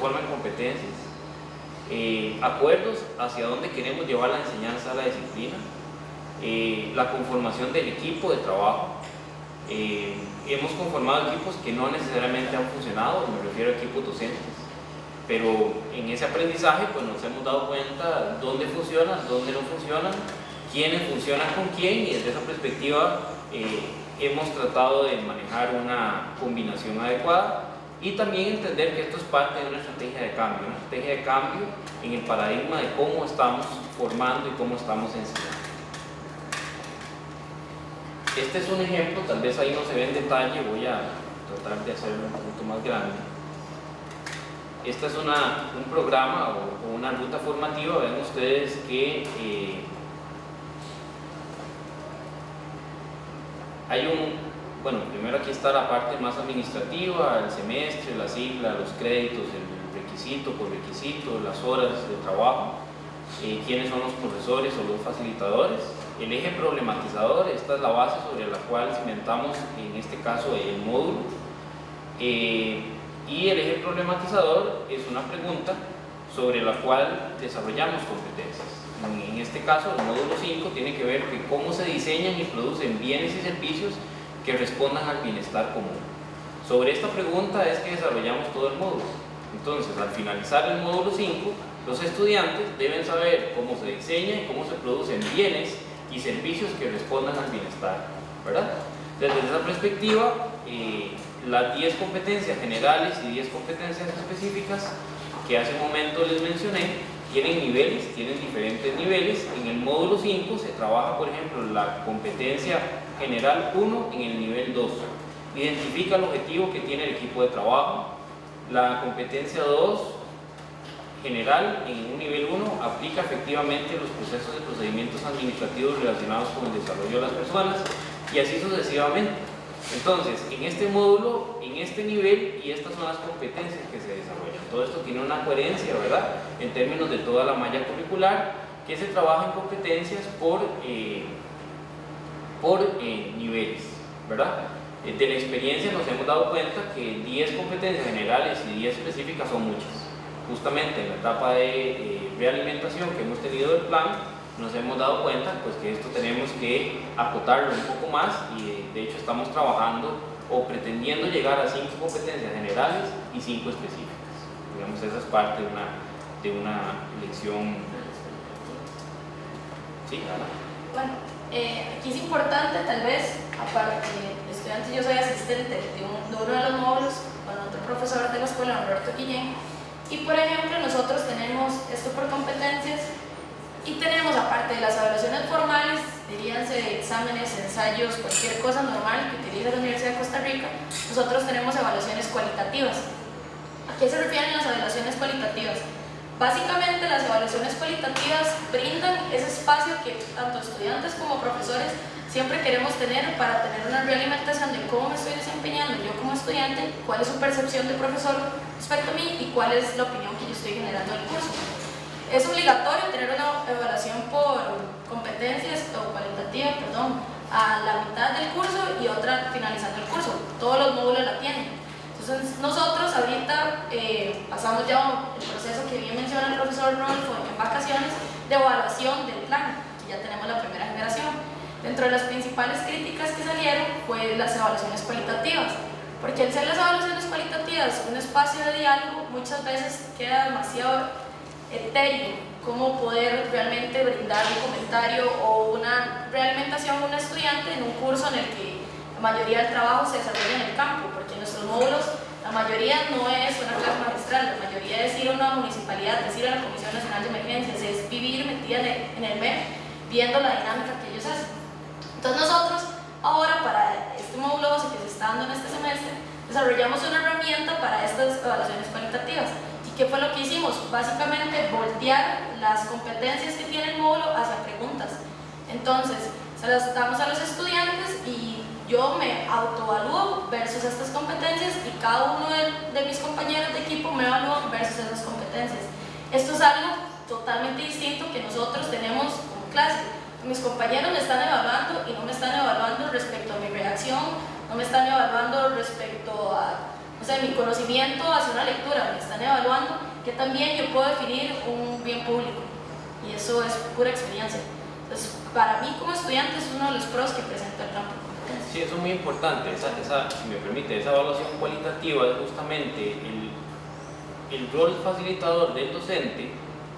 forma en competencias, acuerdos hacia dónde queremos llevar la enseñanza a la disciplina, la conformación del equipo de trabajo. Hemos conformado equipos que no necesariamente han funcionado, me refiero a equipos docentes, pero en ese aprendizaje pues nos hemos dado cuenta dónde funcionan, dónde no funcionan, quiénes funcionan con quién, y desde esa perspectiva hemos tratado de manejar una combinación adecuada y también entender que esto es parte de una estrategia de cambio en el paradigma de cómo estamos formando y cómo estamos enseñando. Este es un ejemplo, tal vez ahí no se ve en detalle, voy a tratar de hacerlo un poquito más grande. Este es un programa o una ruta formativa. Ven ustedes que bueno, primero aquí está la parte más administrativa, el semestre, la sigla, los créditos, el requisito por requisito, las horas de trabajo, quiénes son los profesores o los facilitadores, el eje problematizador. Esta es la base sobre la cual cimentamos en este caso el módulo, y el eje problematizador es una pregunta sobre la cual desarrollamos competencias. En este caso el módulo 5 tiene que ver con cómo se diseñan y producen bienes y servicios que respondan al bienestar común. Sobre esta pregunta es que desarrollamos todo el módulo. Entonces, al finalizar el módulo 5, los estudiantes deben saber cómo se diseña y cómo se producen bienes y servicios que respondan al bienestar, ¿verdad? Desde esa perspectiva, las 10 competencias generales y 10 competencias específicas que hace un momento les mencioné tienen niveles, tienen diferentes niveles. En el módulo 5 se trabaja, por ejemplo, la competencia general 1 en el nivel 2. Identifica el objetivo que tiene el equipo de trabajo. La competencia 2 general en un nivel 1 aplica efectivamente los procesos de procedimientos administrativos relacionados con el desarrollo de las personas, y así sucesivamente. Entonces, en este módulo, en este nivel, y estas son las competencias que se desarrollan. Todo esto tiene una coherencia, ¿verdad?, en términos de toda la malla curricular, que se trabaja en competencias por niveles, ¿verdad? De la experiencia nos hemos dado cuenta que 10 competencias generales y 10 específicas son muchas. Justamente en la etapa de realimentación que hemos tenido del plan, nos hemos dado cuenta pues, que esto tenemos que acotarlo un poco más, y de hecho estamos trabajando o pretendiendo llegar a 5 competencias generales y 5 específicas. Digamos, esa es parte de una lección. ¿Sí, Ana? Bueno, aquí es importante, tal vez, aparte de estudiante, yo soy asistente de uno de los módulos con otro profesor de la escuela, Roberto Guillén, y por ejemplo nosotros tenemos esto por competencias, y tenemos, aparte de las evaluaciones formales, diríanse exámenes, ensayos, cualquier cosa normal que utilice la Universidad de Costa Rica, nosotros tenemos evaluaciones cualitativas. ¿A qué se refieren las evaluaciones cualitativas? Básicamente las evaluaciones cualitativas brindan ese espacio que tanto estudiantes como profesores siempre queremos tener para tener una realimentación de cómo me estoy desempeñando yo como estudiante, cuál es su percepción de profesor respecto a mí y cuál es la opinión que yo estoy generando en el curso. Es obligatorio tener una evaluación por competencias o cualitativa, perdón, a la mitad del curso y otra finalizando el curso. Todos los módulos la tienen. Entonces nosotros ahorita pasamos ya el proceso que bien menciona el profesor Rodolfo en vacaciones de evaluación del plan, que ya tenemos la primera generación. Dentro de las principales críticas que salieron fue las evaluaciones cualitativas, porque al ser las evaluaciones cualitativas un espacio de diálogo, muchas veces queda demasiado etéreo cómo poder realmente brindar un comentario o una realimentación a un estudiante en un curso en el que la mayoría del trabajo se desarrolla en el campo, porque en nuestros módulos la mayoría no es una clase magistral, la mayoría es ir a una municipalidad, es ir a la Comisión Nacional de Emergencias, es vivir metida en el MEP, viendo la dinámica que ellos hacen. Entonces nosotros ahora, para este módulo 12 que se está dando en este semestre, desarrollamos una herramienta para estas evaluaciones cualitativas. ¿Y qué fue lo que hicimos? Básicamente voltear las competencias que tiene el módulo hacia preguntas. Entonces, se las damos a los estudiantes y yo me autoevalúo versus estas competencias, y cada uno de mis compañeros de equipo me evalúa versus esas competencias. Esto es algo totalmente distinto que nosotros tenemos como clase. Mis compañeros me están evaluando y no me están evaluando respecto a mi reacción, no me están evaluando respecto a, o sea, mi conocimiento hacia una lectura, me están evaluando, que también yo puedo definir un bien público. Y eso es pura experiencia. Entonces, para mí como estudiante es uno de los pros que presenta el campo de competencias. Sí, eso es muy importante, si me permite, esa evaluación cualitativa es justamente el rol facilitador del docente.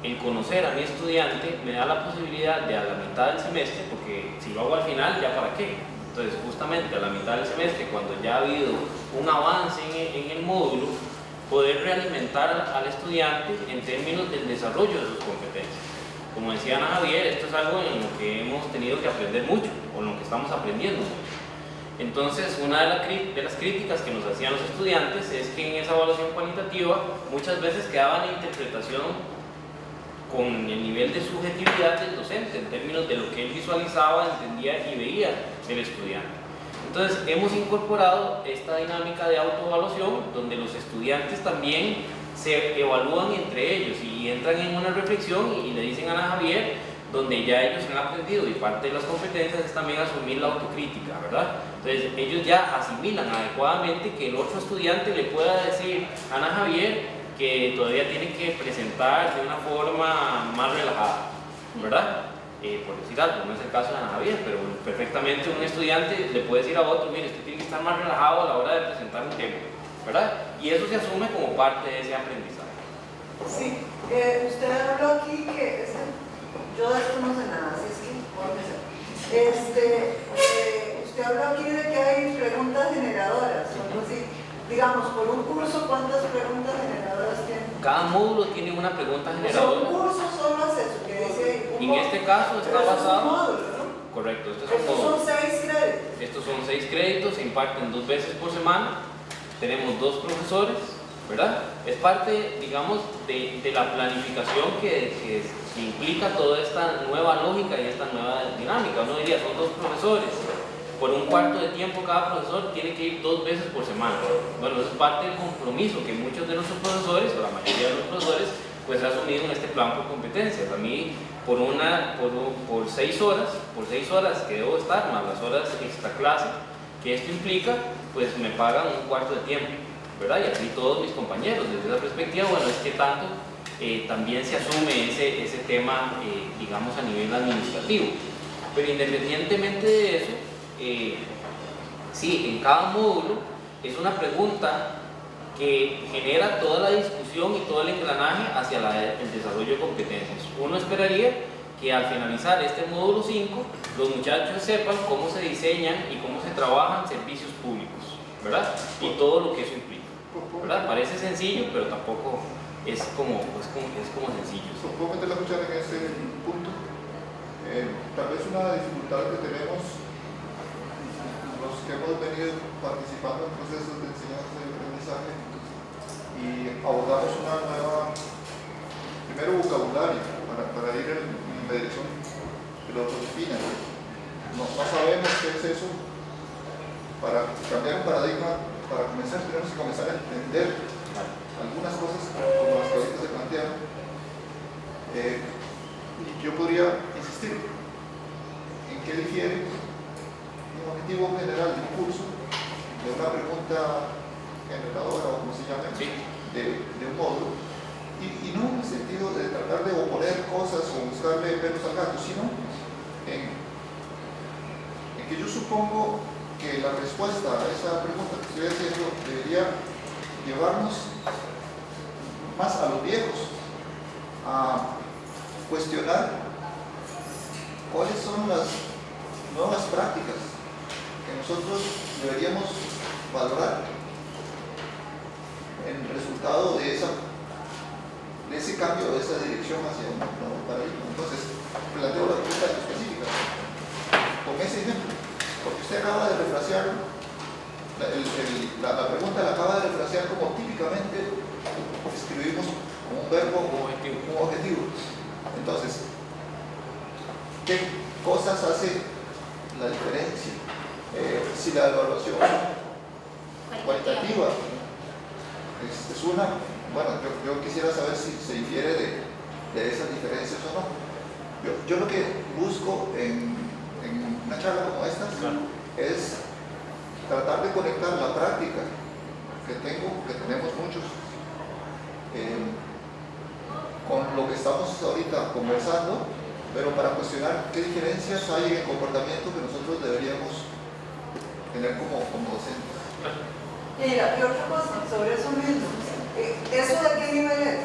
El conocer a mi estudiante me da la posibilidad de a la mitad del semestre, porque si lo hago al final, ¿ya para qué? Entonces, justamente a la mitad del semestre, cuando ya ha habido un avance en el módulo, poder realimentar al estudiante en términos del desarrollo de sus competencias. Como decía Ana Javier, esto es algo en lo que hemos tenido que aprender mucho, o en lo que estamos aprendiendo mucho. Entonces, una de las críticas que nos hacían los estudiantes es que en esa evaluación cualitativa muchas veces quedaba la interpretación con el nivel de subjetividad del docente, en términos de lo que él visualizaba, entendía y veía del estudiante. Entonces, hemos incorporado esta dinámica de autoevaluación, donde los estudiantes también se evalúan entre ellos y entran en una reflexión y le dicen a Ana Javier, donde ya ellos han aprendido, y parte de las competencias es también asumir la autocrítica, ¿verdad? Entonces, ellos ya asimilan adecuadamente que el otro estudiante le pueda decir a Ana Javier que todavía tiene que presentar de una forma más relajada, ¿verdad? Por decir algo, no es el caso de Ana Javier, pero perfectamente un estudiante le puede decir a otro, mire, usted tiene que estar más relajado a la hora de presentar un tema, ¿verdad? Y eso se asume como parte de ese aprendizaje. Sí, usted habló aquí que, yo de esto no sé nada, así es que, usted habló aquí de que hay preguntas generadoras, o algo así. Digamos, por un curso, ¿cuántas preguntas generadoras tiene? Cada módulo tiene una pregunta generadora. O sea, un curso solo hace eso, que dice En este caso está basado... Es un módulo, ¿no? Correcto, Estos son 6 créditos. Estos son 6 créditos, se imparten 2 veces por semana, tenemos 2 profesores, ¿verdad? Es parte, digamos, de la planificación que implica toda esta nueva lógica y esta nueva dinámica. Uno diría, son 2 profesores, por un cuarto de tiempo cada profesor tiene que ir 2 veces por semana. Bueno, eso es parte del compromiso que muchos de nuestros profesores, o la mayoría de los profesores, pues ha asumido en este plan por competencias. A mí, por 6 horas que debo estar, más las horas extra clase que esto implica, pues me pagan un cuarto de tiempo, ¿verdad? Y así todos mis compañeros. Desde esa perspectiva, bueno, es que tanto también se asume ese tema, digamos, a nivel administrativo. Pero independientemente de eso, sí, en cada módulo es una pregunta que genera toda la discusión y todo el engranaje hacia el desarrollo de competencias. Uno esperaría que al finalizar este módulo 5, los muchachos sepan cómo se diseñan y cómo se trabajan servicios públicos, ¿verdad? Y todo lo que eso implica, ¿verdad? Parece sencillo, pero tampoco es como sencillo. ¿Puedo meter la cuchara en ese punto? Tal vez una dificultad que tenemos los que hemos venido participando en procesos de enseñanza y aprendizaje y abordamos una nueva, primero vocabulario para ir en la dirección que lo defina. No sabemos qué es eso. Para cambiar un paradigma, para comenzar, tenemos que comenzar a entender algunas cosas como las que ahorita se plantean. Yo podría insistir en qué difiere un objetivo general de un curso de una pregunta generadora o como se llame, sí, de un módulo, y no en el sentido de tratar de oponer cosas o buscarle pelos al gato, sino en que yo supongo que la respuesta a esa pregunta que estoy haciendo debería llevarnos más a los viejos a cuestionar cuáles son las nuevas prácticas que nosotros deberíamos valorar en el resultado de ese cambio, de esa dirección hacia un nuevo paradigma. Entonces, planteo la pregunta específica con ese ejemplo, porque usted acaba de refrasear la pregunta la acaba de refrasear como típicamente escribimos como un verbo o un objetivo. Entonces, ¿qué cosas hace la diferencia? Si la evaluación cualitativa es una, bueno, yo quisiera saber si se difiere de esas diferencias o no. Yo lo que busco en una charla como esta, claro, es tratar de conectar la práctica que tenemos muchos, con lo que estamos ahorita conversando, pero para cuestionar qué diferencias hay en el comportamiento que nosotros deberíamos tener como docentes. Mira, y otra cosa, sobre eso mismo, ¿eso de qué nivel es?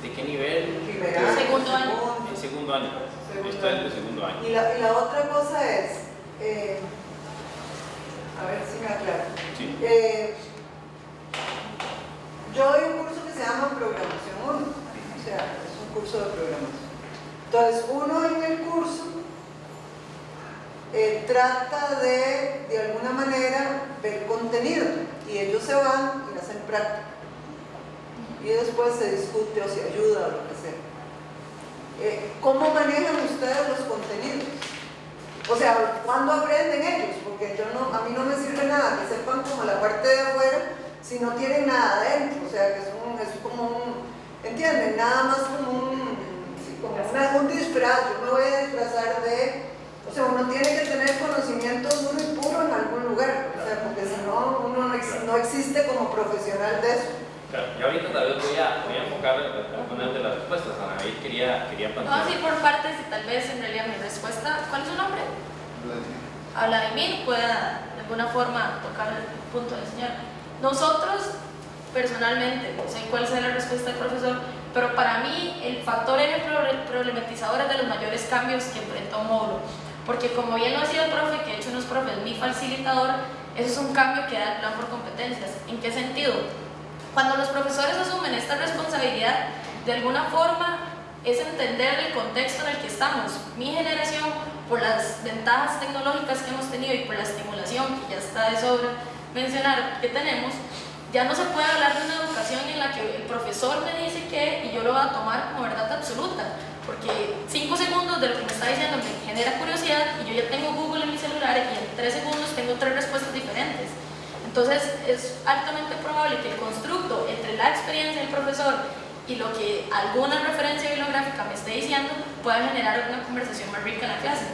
¿De qué nivel? Primer Segundo año. El segundo año. Esto es de segundo año. Y la otra cosa es, a ver si me aclaro. Sí. Yo doy un curso que se llama Programación 1, o sea, es un curso de programación. Entonces, uno en el curso trata de alguna manera, ver contenido, y ellos se van y hacen práctica. Y después se discute o se ayuda o lo que sea. ¿Cómo manejan ustedes los contenidos? O sea, ¿cuándo aprenden ellos? Porque a mí no me sirve nada que sepan como la parte de afuera si no tienen nada adentro. O sea, que es como un, ¿entienden? Nada más como un disfraz. Yo me voy a disfrazar de... O sea, uno tiene que tener conocimiento duro y puro en algún lugar. O sea, porque si no, uno no existe como profesional de eso. Claro, y ahorita tal vez voy a enfocar algunas de las respuestas. Ana David quería plantear. Vamos a ir por partes y tal vez en realidad mi respuesta, ¿cuál es su nombre? A Vladimir pueda de alguna forma tocar el punto del señor. Nosotros, personalmente, no sé cuál sea la respuesta del profesor, pero para mí el factor problematizador es de los mayores cambios que enfrenta un módulo. Porque como bien lo decía el profe, que de hecho no es profe, es mi facilitador, eso es un cambio que da el plan por competencias. ¿En qué sentido? Cuando los profesores asumen esta responsabilidad, de alguna forma es entender el contexto en el que estamos. Mi generación, por las ventajas tecnológicas que hemos tenido y por la estimulación, que ya está de sobra mencionar que tenemos, ya no se puede hablar de una educación en la que el profesor me dice que y yo lo voy a tomar como verdad absoluta, porque 5 segundos de lo que me está diciendo me genera curiosidad y yo ya tengo Google en mi celular y en 3 segundos tengo 3 respuestas diferentes. Entonces es altamente probable que el constructo entre la experiencia del profesor y lo que alguna referencia bibliográfica me esté diciendo pueda generar una conversación más rica en la clase.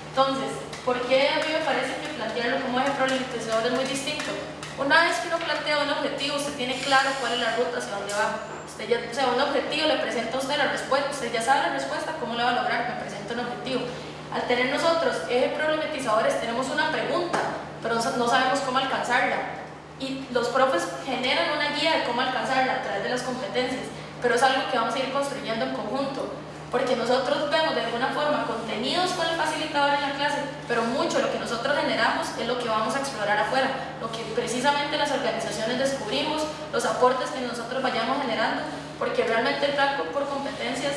Entonces, ¿por qué a mí me parece que plantearlo como eje problematizador es muy distinto? Una vez que uno plantea un objetivo, usted tiene claro cuál es la ruta hacia dónde va. Usted ya, o sea, un objetivo le presenta a usted la respuesta, usted ya sabe la respuesta, ¿cómo le va a lograr? Me presenta un objetivo. Al tener nosotros ejes problematizadores tenemos una pregunta, pero no sabemos cómo alcanzarla. Y los profes generan una guía de cómo alcanzarla a través de las competencias, pero es algo que vamos a ir construyendo en conjunto, porque nosotros vemos de alguna forma contenidos con el facilitador en la clase, pero mucho lo que nosotros generamos es lo que vamos a explorar afuera, lo que precisamente las organizaciones descubrimos, los aportes que nosotros vayamos generando, porque realmente el plan por competencias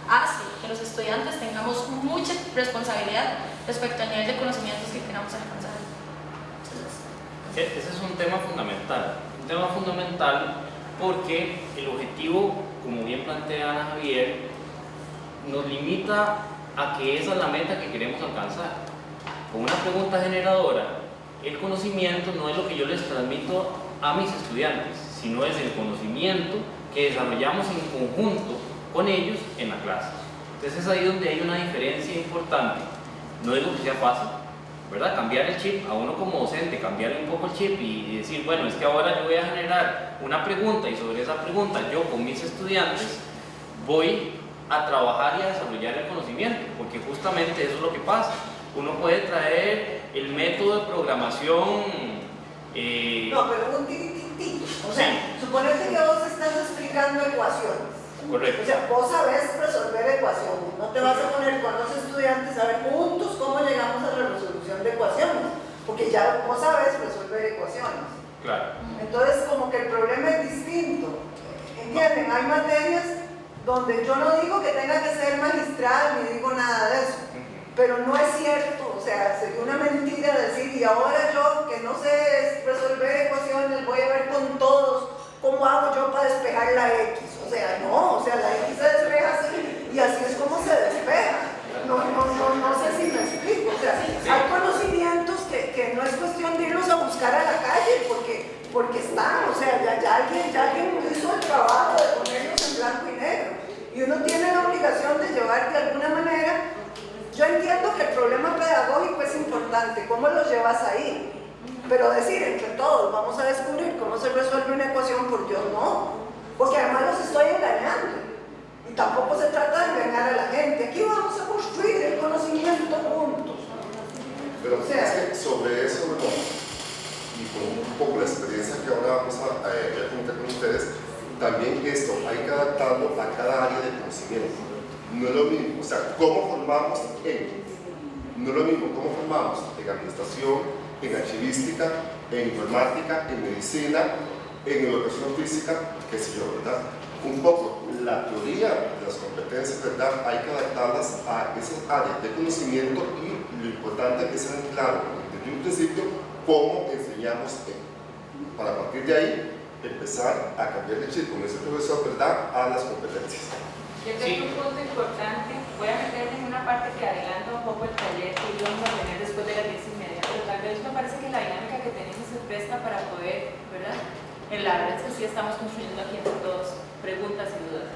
hace que los estudiantes tengamos mucha responsabilidad respecto al nivel de conocimientos que queramos alcanzar. Ese es un tema fundamental porque el objetivo, como bien plantea Ana Javier, nos limita a que esa es la meta que queremos alcanzar. Con una pregunta generadora, el conocimiento no es lo que yo les transmito a mis estudiantes, sino es el conocimiento que desarrollamos en conjunto con ellos en la clase. Entonces es ahí donde hay una diferencia importante. No digo que sea fácil, ¿verdad? Cambiar el chip, a uno como docente, cambiarle un poco el chip y decir, bueno, es que ahora yo voy a generar una pregunta y sobre esa pregunta yo con mis estudiantes voy a trabajar y a desarrollar el conocimiento, porque justamente eso es lo que pasa. Uno puede traer el método de programación... No, pero un tititito. O sea, sí. suponete que vos estás explicando ecuaciones. Correcto. O sea, vos sabés resolver ecuaciones. No te vas a poner con los estudiantes a ver juntos cómo llegamos a la resolución de ecuaciones, porque ya vos sabés resolver ecuaciones. Claro. Entonces, como que el problema es distinto. ¿Entienden? Hay materias donde yo no digo que tenga que ser magistral ni digo nada de eso, pero no es cierto, o sea, sería una mentira decir, y ahora yo que no sé resolver ecuaciones voy a ver con todos cómo hago yo para despejar la X. O sea, no, o sea, la X se despeja así y así es como se despeja. No sé si me explico, o sea, hay conocimientos que no es cuestión de irlos a buscar a la calle porque están, o sea, ya alguien hizo el trabajo de ponerlos en blanco y negro y uno tiene la obligación de llevar de alguna manera. Yo entiendo que el problema pedagógico es importante, ¿cómo los llevas ahí? Pero decir entre todos, vamos a descubrir cómo se resuelve una ecuación, por Dios, no. Porque además los estoy engañando. Y tampoco se trata de engañar a la gente. Aquí vamos a construir el conocimiento juntos. Pero O sea, es que sobre eso, bueno, y con un poco la experiencia que ahora vamos a comentar con ustedes, también esto hay que adaptarlo a cada área de conocimiento. No es lo mismo, o sea, cómo formamos no es lo mismo cómo formamos en administración, en archivística, en informática, en medicina, en educación física, qué sé yo, ¿verdad? Un poco la teoría de las competencias, ¿verdad? Hay que adaptarlas a esas áreas de conocimiento y lo importante es tener claro, desde un principio, cómo enseñamos para a partir de ahí empezar a cambiar de chip con ese profesor, ¿verdad? A las competencias. Yo tengo un punto importante, voy a meterme en una parte que adelanta un poco el taller que íbamos a tener después de las 10:30, pero tal vez me parece que la dinámica que tenemos se presta para poder, ¿verdad? En la verdad es que sí estamos construyendo aquí entre todos preguntas y dudas.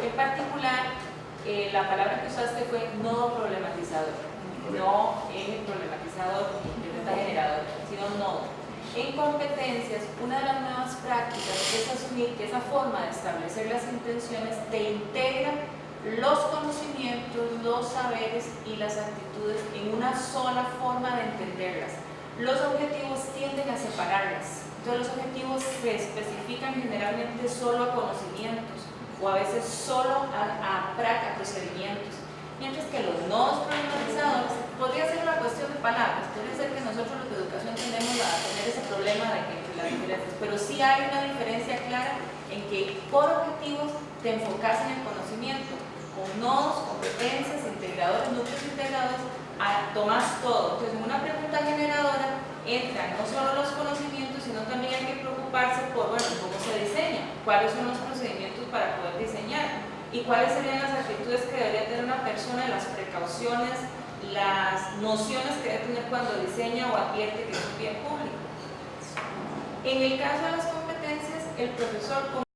En particular, la palabra que usaste fue nodo problematizador, no eje problematizador, interpreta generador, sino nodo. En competencias, una de las nuevas prácticas es asumir que esa forma de establecer las intenciones te integra los conocimientos, los saberes y las actitudes en una sola forma de entenderlas. Los objetivos tienden a separarlas. Entonces los objetivos se especifican generalmente solo a conocimientos o a veces solo a procedimientos. Mientras que los nodos problematizadores podría ser una cuestión de palabras, podría ser que nosotros los de educación tendemos a tener ese problema de que entre las diferencias, pero sí hay una diferencia clara en que por objetivos te enfocas en el conocimiento, con nodos, competencias, integradores, núcleos integradores, tomas todo. Entonces en una pregunta generadora entran no solo los conocimientos, sino también hay que preocuparse por, bueno, cómo se diseña, cuáles son los procedimientos para poder diseñar. ¿Y cuáles serían las actitudes que debería tener una persona, las precauciones, las nociones que debe tener cuando diseña o advierte que es un bien público? En el caso de las competencias, el profesor